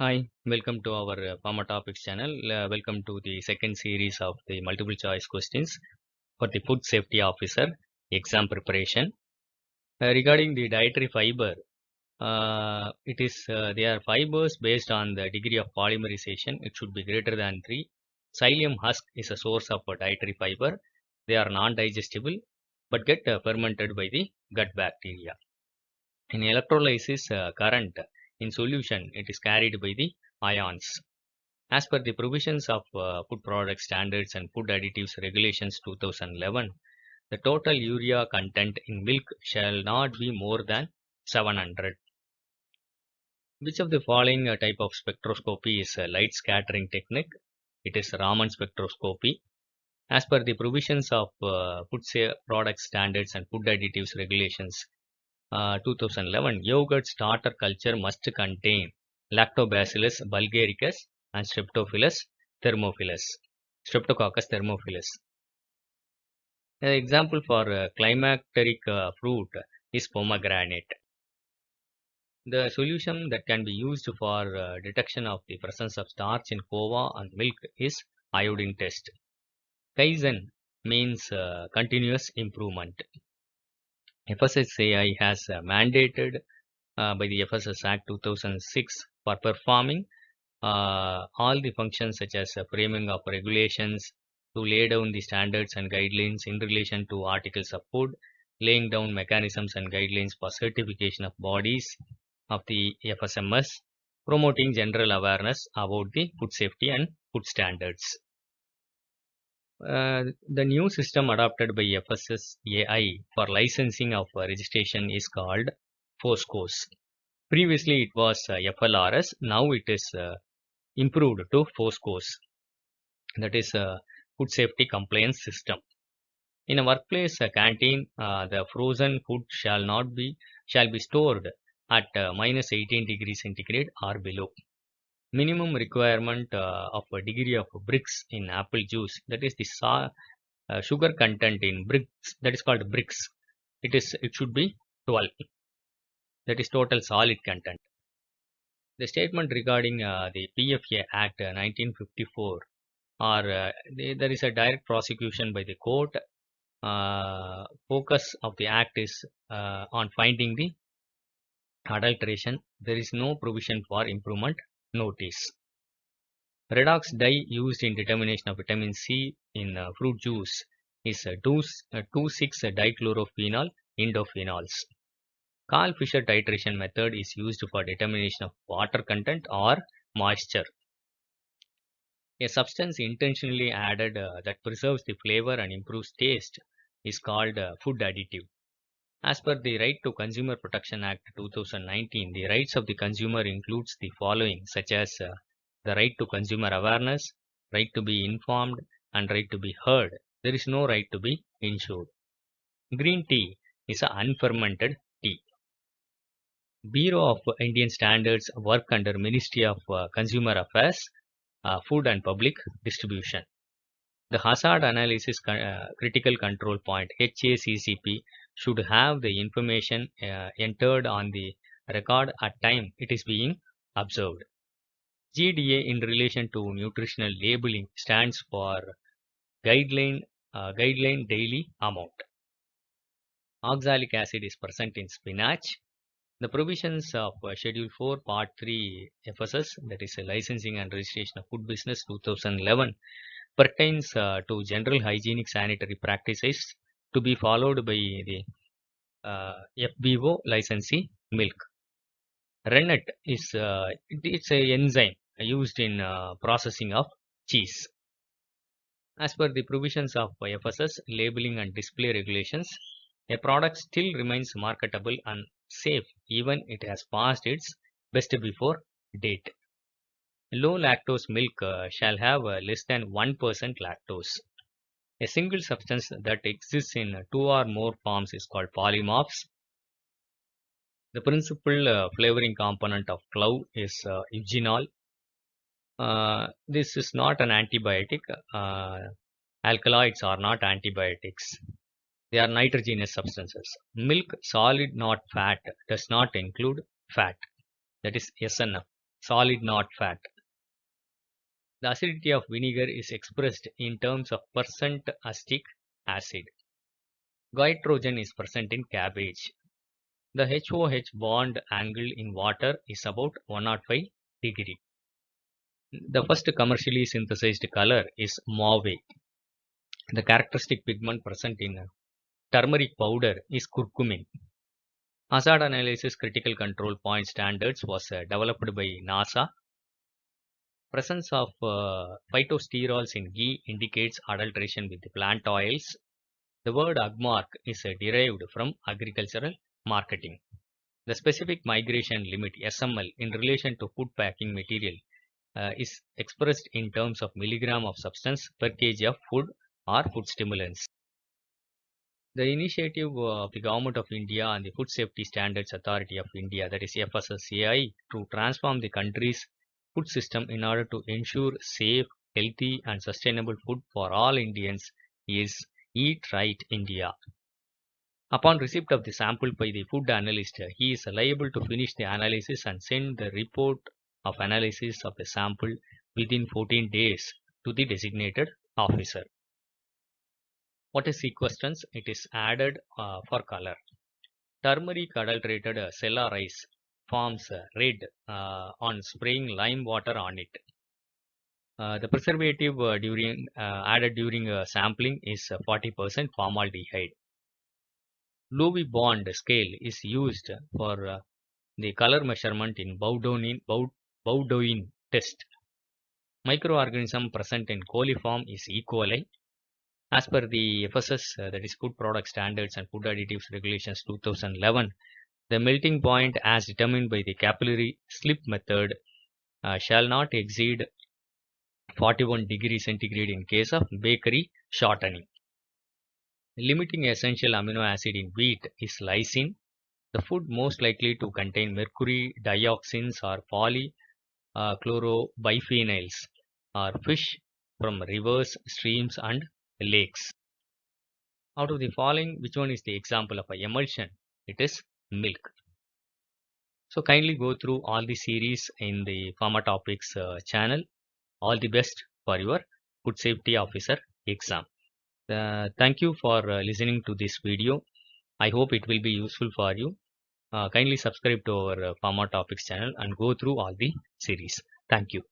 Hi, welcome to our Pharma Topics channel. Welcome to the second series of the multiple choice questions for the Food Safety Officer exam preparation. Regarding the dietary fiber, they are fibers based on the degree of polymerization. It should be greater than 3. Psyllium husk is a source of dietary fiber. They are non-digestible but get fermented by the gut bacteria. In electrolysis current in solution, it is carried by the ions. As per the provisions of Food Product Standards and Food Additives Regulations 2011, the total urea content in milk shall not be more than 700. Which of the following type of spectroscopy is a light scattering technique? It is Raman spectroscopy. As per the provisions of Product Standards and Food Additives Regulations 2011, yogurt starter culture must contain Lactobacillus bulgaricus and Streptococcus thermophilus. An example for climacteric fruit is pomegranate. The solution that can be used for detection of the presence of starch in kova and milk is iodine test. Kaizen means continuous improvement. FSSAI has mandated by the FSS Act 2006 for performing all the functions such as framing of regulations, to lay down the standards and guidelines in relation to articles of food, laying down mechanisms and guidelines for certification of bodies of the FSMS, promoting general awareness about the food safety and food standards. The new system adopted by FSSAI for licensing of registration is called FOSCOS. Previously it was FLRS, now it is improved to FOSCOS, that is Food Safety Compliance System. In a workplace canteen, the frozen food shall be stored at minus 18 degrees centigrade or below. Minimum requirement of a degree of Brix in apple juice, that is the sugar content in Brix, that is called Brix. It should be 12. That is total solid content. The statement regarding the PFA Act 1954, there is a direct prosecution by the court. Focus of the act is on finding the adulteration. There is no provision for improvement notice. Redox dye used in determination of vitamin C in fruit juice is 2,6-dichlorophenol indophenols. Karl-Fischer titration method is used for determination of water content or moisture. A substance intentionally added that preserves the flavor and improves taste is called food additive. As per the Right to Consumer Protection Act 2019, the rights of the consumer includes the following, such as the right to consumer awareness, right to be informed, and right to be heard. There is no right to be insured. Green tea is an unfermented tea. Bureau of Indian Standards work under Ministry of Consumer Affairs, Food and Public Distribution. The Hazard Analysis Critical Control Point (HACCP) should have the information entered on the record at time it is being observed. GDA in relation to nutritional labeling stands for guideline daily amount. Oxalic acid is present in spinach. The provisions of Schedule 4 Part 3 FSS, that is Licensing and Registration of Food Business 2011, pertains to general hygienic sanitary practices to be followed by the FBO licensee milk. Rennet is it's a enzyme used in processing of cheese. As per the provisions of FSS labeling and display regulations, a product still remains marketable and safe even it has passed its best before date. Low lactose milk shall have less than 1% lactose. A single substance that exists in 2 or more forms is called polymorphs. The principal flavoring component of clove is eugenol. This is not an antibiotic. Alkaloids are not antibiotics. They are nitrogenous substances. Milk solid not fat does not include fat. That is SNF. solid, not fat. The acidity of vinegar is expressed in terms of percent acetic acid. Goitrogen is present in cabbage. The HOH bond angle in water is about 105 degree. The first commercially synthesized color is mauve. The characteristic pigment present in turmeric powder is curcumin. Hazard analysis critical control point standards was developed by NASA. Presence of phytosterols in ghee indicates adulteration with plant oils. The word agmark is derived from agricultural marketing. The specific migration limit SML in relation to food packing material is expressed in terms of milligram of substance per kg of food or food stimulants. The initiative of the Government of India and the Food Safety Standards Authority of India, that is FSSAI, to transform the country's food system in order to ensure safe, healthy and sustainable food for all Indians is Eat Right India. Upon receipt of the sample by the food analyst, he is liable to finish the analysis and send the report of analysis of the sample within 14 days to the designated officer. What is sequestrance? It is added for color. Turmeric adulterated cella rice forms red on spraying lime water on it. The preservative added during sampling is 40% formaldehyde. Loewe bond scale is used for the color measurement in Bowdoin test. Microorganism present in coliform is E. coli. As per the FSS, that is Food Product Standards and Food Additives Regulations 2011, the melting point as determined by the capillary slip method shall not exceed 41 degrees centigrade in case of bakery shortening. Limiting essential amino acid in wheat is lysine. The food most likely to contain mercury dioxins or polychlorobiphenyls or fish from rivers, streams and lakes. Out of the following, which one is the example of an emulsion? It is milk. So kindly go through all the series in the Pharma Topics channel. All the best for your Food Safety Officer exam. Thank you for listening to this video. I hope it will be useful for you. Kindly subscribe to our Pharma Topics channel and go through all the series. Thank you.